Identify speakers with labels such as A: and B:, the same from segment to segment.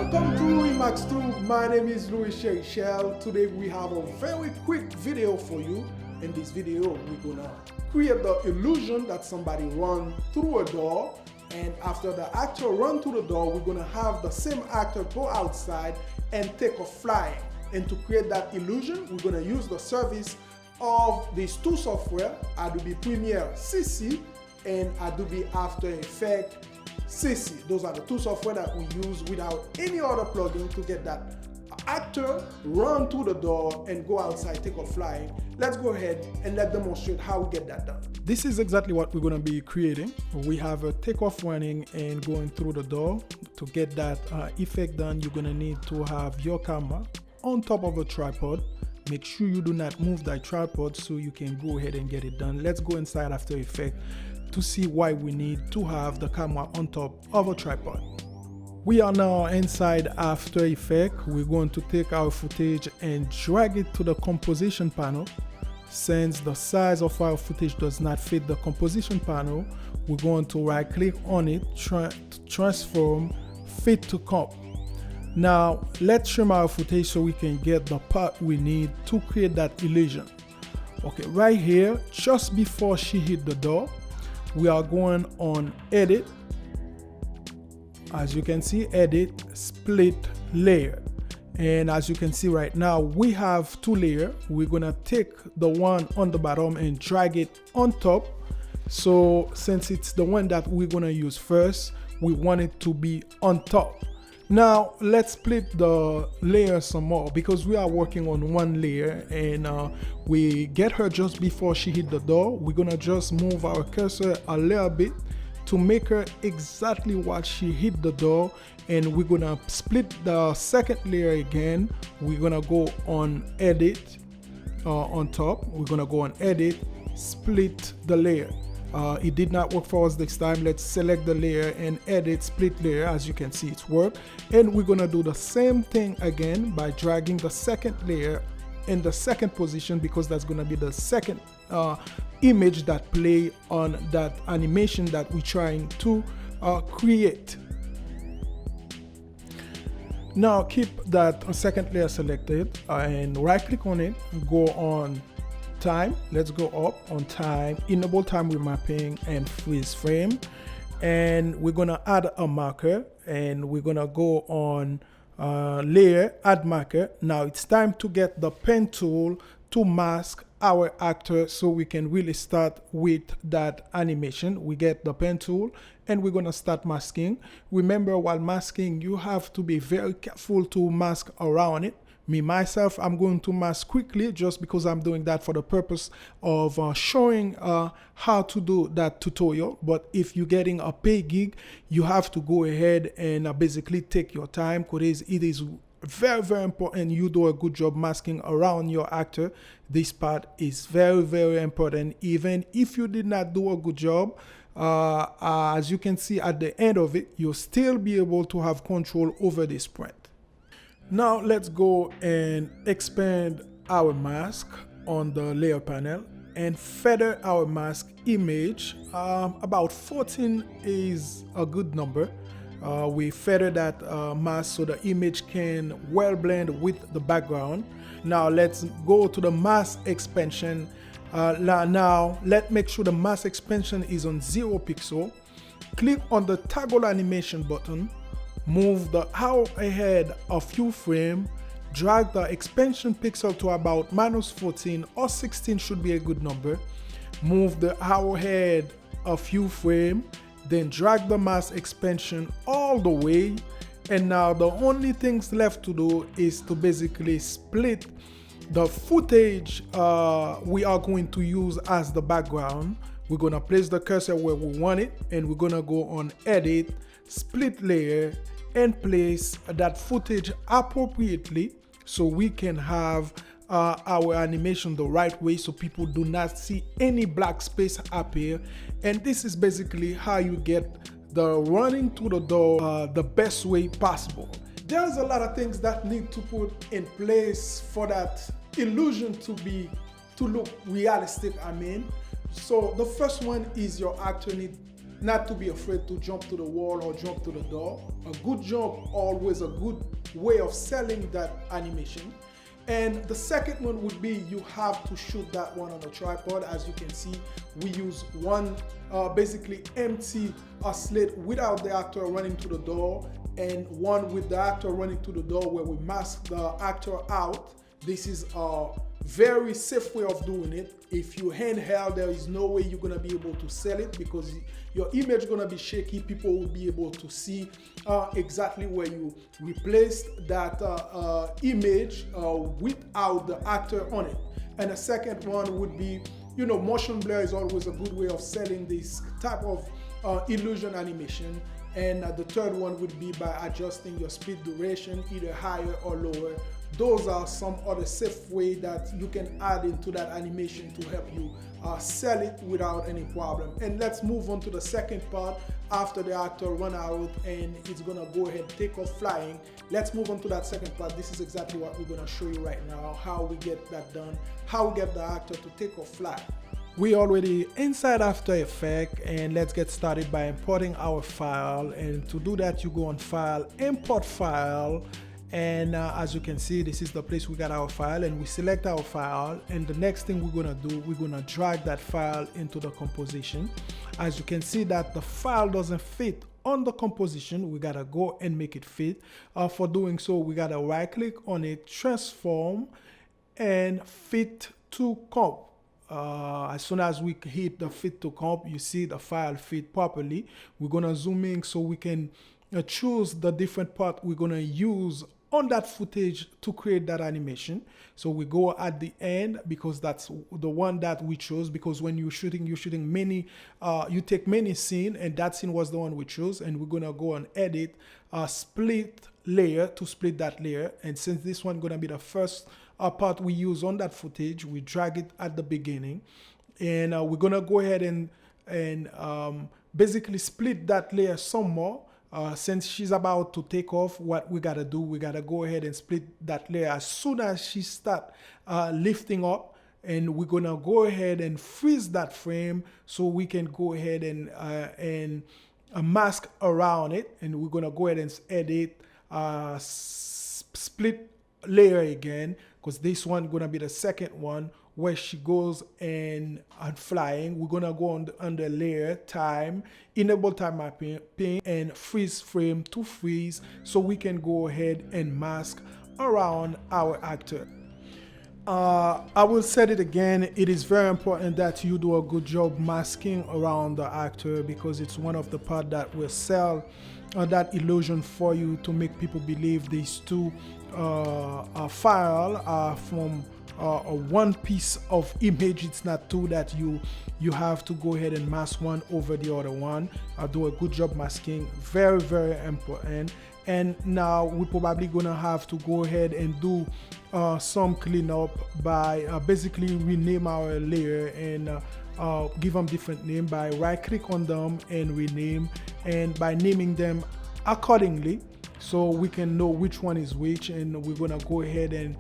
A: Welcome to Emax 2. My name is Louis Shell. Today we have a very quick video for you. In this video, we're gonna create the illusion that somebody run through a door, and after the actor run through the door, we're gonna have the same actor go outside and take off flying. And to create that illusion, we're gonna use the service of these two software, Adobe Premiere CC and Adobe After Effects CC. Those are the two software that we use without any other plugin to get that actor run through the door and go outside, take off flying. Let's go ahead and let's demonstrate how we get that done. This is exactly what we're going to be creating. We have a takeoff running and going through the door. To get that effect done, you're going to need to have your camera on top of a tripod. Make sure you do not move that tripod so you can go ahead and get it done. Let's go inside After Effects to see why we need to have the camera on top of a tripod. We are now inside After Effects. We're going to take our footage and drag it to the composition panel. Since the size of our footage does not fit the composition panel, we're going to right click on it, transform, fit to comp. Now let's trim our footage so we can get the part we need to create that illusion. Okay, right here, just before she hit the door, we are going on edit. As you can see, edit, split layer. And as you can see right now, we have two layers. We're gonna take the one on the bottom and drag it on top. So since it's the one that we're gonna use first, we want it to be on top. Now let's split the layer some more because we are working on one layer, and we get her just before she hit the door. We're gonna just move our cursor a little bit to make her exactly what she hit the door, and we're gonna split the second layer again. We're gonna go on edit on top. We're gonna go on edit, split the layer. It did not work for us this time. Let's select the layer and edit, split layer. As you can see, it's worked. And we're gonna do the same thing again by dragging the second layer in the second position, because that's gonna be the second image that play on that animation that we're trying to create. Now keep that second layer selected and right click on it, go on time. Let's go up on time, enable time remapping and freeze frame, and we're gonna add a marker, and we're gonna go on layer, add marker. Now it's time to get the pen tool to mask our actor so we can really start with that animation. We get the pen tool and we're gonna start masking. Remember, while masking, you have to be very careful to mask around it. Me myself, I'm going to mask quickly just because I'm doing that for the purpose of showing how to do that tutorial. But if you're getting a pay gig, you have to go ahead and basically take your time, because it is very, very important you do a good job masking around your actor. This part is very, very important. Even if you did not do a good job, as you can see at the end of it, you'll still be able to have control over this print. Now let's go and expand our mask on the layer panel and feather our mask image. About 14 is a good number. We feather that mask so the image can well blend with the background. Now let's go to the mask expansion. Now let's make sure the mask expansion is on 0 pixel. Click on the toggle animation button. Move the arrow ahead a few frames, drag the expansion pixel to about -14 or 16 should be a good number. Move the arrow ahead a few frames, then drag the mask expansion all the way. And now the only things left to do is to basically split the footage we are going to use as the background. We're gonna place the cursor where we want it, and we're gonna go on edit, split layer, and place that footage appropriately so we can have our animation the right way, so people do not see any black space appear. And this is basically how you get the running through the door the best way possible. There's a lot of things that need to put in place for that illusion to look realistic. So the first one is your actor need not to be afraid to jump to the wall or jump to the door. A good jump, always a good way of selling that animation. And the second one would be you have to shoot that one on a tripod. As you can see, we use one basically empty slate without the actor running to the door, and one with the actor running to the door where we mask the actor out. This is a very safe way of doing it. If you handheld, there is no way you're gonna be able to sell it because your image is gonna be shaky. People will be able to see exactly where you replaced that image without the actor on it. And the second one would be, you know, motion blur is always a good way of selling this type of illusion animation. And the third one would be by adjusting your speed duration, either higher or lower. Those are some other safe way that you can add into that animation to help you sell it without any problem. And let's move on to the second part. After the actor run out and it's gonna go ahead and take off flying, let's move on to that second part. This is exactly what we're gonna show you right now, how we get that done, how we get the actor to take off flying. We already inside After Effects, and let's get started by importing our file. And to do that, you go on File, Import File, and as you can see, this is the place we got our file, and we select our file. And the next thing we're gonna do, we're gonna drag that file into the composition. As you can see that the file doesn't fit on the composition, we gotta go and make it fit. For doing so, we gotta right click on it, transform, and fit to comp. As soon as we hit the fit to comp, you see the file fit properly. We're gonna zoom in so we can choose the different part we're gonna use on that footage to create that animation. So we go at the end because that's the one that we chose, because when you're shooting many, you take many scenes, and that scene was the one we chose. And we're gonna go and edit split layer to split that layer. And since this one gonna be the first part we use on that footage, we drag it at the beginning, and we're gonna go ahead and basically split that layer some more. Since she's about to take off, what we gotta do, we gotta go ahead and split that layer as soon as she start lifting up, and we're gonna go ahead and freeze that frame so we can go ahead and mask around it. And we're gonna go ahead and edit split layer again, because this one gonna be the second one where she goes and flying. We're gonna go on under layer, time, enable time mapping, and freeze frame to freeze so we can go ahead and mask around our actor. I will say it again, it is very important that you do a good job masking around the actor, because it's one of the parts that will sell that illusion for you to make people believe these two file are from one piece of image. It's not two that you have to go ahead and mask one over the other one. Do a good job masking, very, very important. And now we're probably gonna have to go ahead and do some cleanup by basically rename our layer and give them different name by right click on them and rename, and by naming them accordingly so we can know which one is which. And we're gonna go ahead and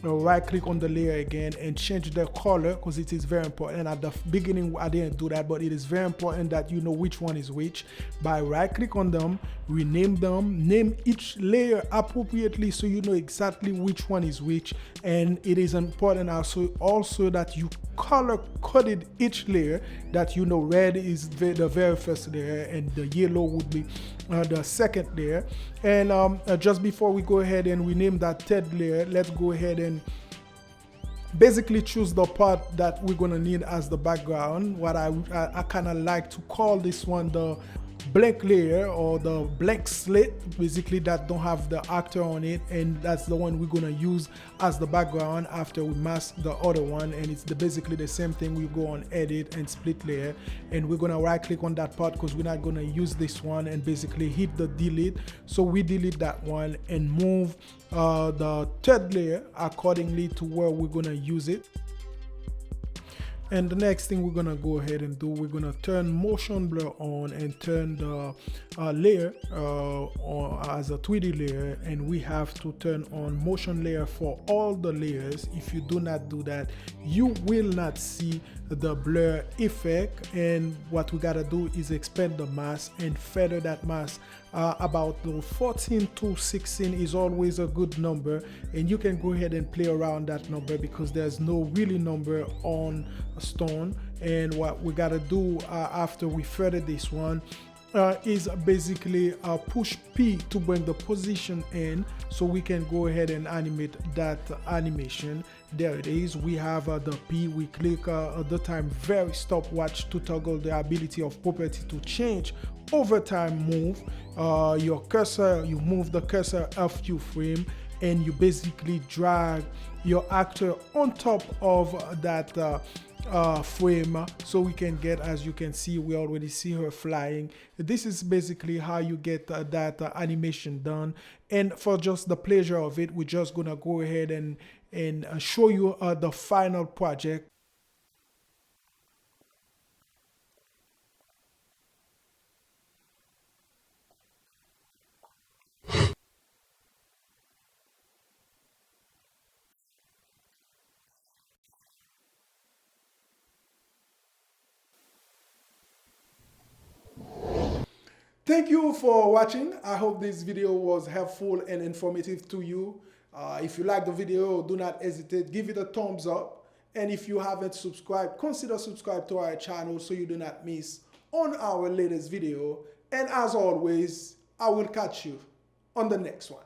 A: right click on the layer again and change the color, because it is very important. And at the beginning I didn't do that, but it is very important that you know which one is which. By right click on them, rename them, name each layer appropriately so you know exactly which one is which. And it is important also that you color coded each layer, that you know red is the very first layer and the yellow would be the second layer. And just before we go ahead and rename that third layer, let's go ahead and basically choose the part that we're gonna need as the background. What I kind of like to call this one the blank layer, or the blank slate, basically, that don't have the actor on it, and that's the one we're gonna use as the background after we mask the other one. And it's basically the same thing. We go on edit and split layer, and we're gonna right click on that part because we're not gonna use this one, and basically hit the delete. So we delete that one and move the third layer accordingly to where we're gonna use it. And the next thing we're gonna go ahead and do, we're gonna turn motion blur on and turn the layer on as a 3D layer, and we have to turn on motion layer for all the layers. If you do not do that, you will not see the blur effect. And what we gotta do is expand the mask and feather that mask about the 14 to 16 is always a good number, and you can go ahead and play around that number because there's no really number on a stone. And what we gotta do after we feather this one is basically push P to bring the position in so we can go ahead and animate that animation. There it is. We have the P. We click the time vary stopwatch to toggle the ability of property to change over time move. Your cursor, you move the cursor a few frames, and you basically drag your actor on top of that frame, so we can get, as you can see, we already see her flying. This is basically how you get that animation done. And for just the pleasure of it, we're just gonna go ahead and show you the final project. Thank you for watching. I hope this video was helpful and informative to you. If you like the video, do not hesitate, give it a thumbs up. And if you haven't subscribed, consider subscribe to our channel so you do not miss on our latest video. And as always, I will catch you on the next one.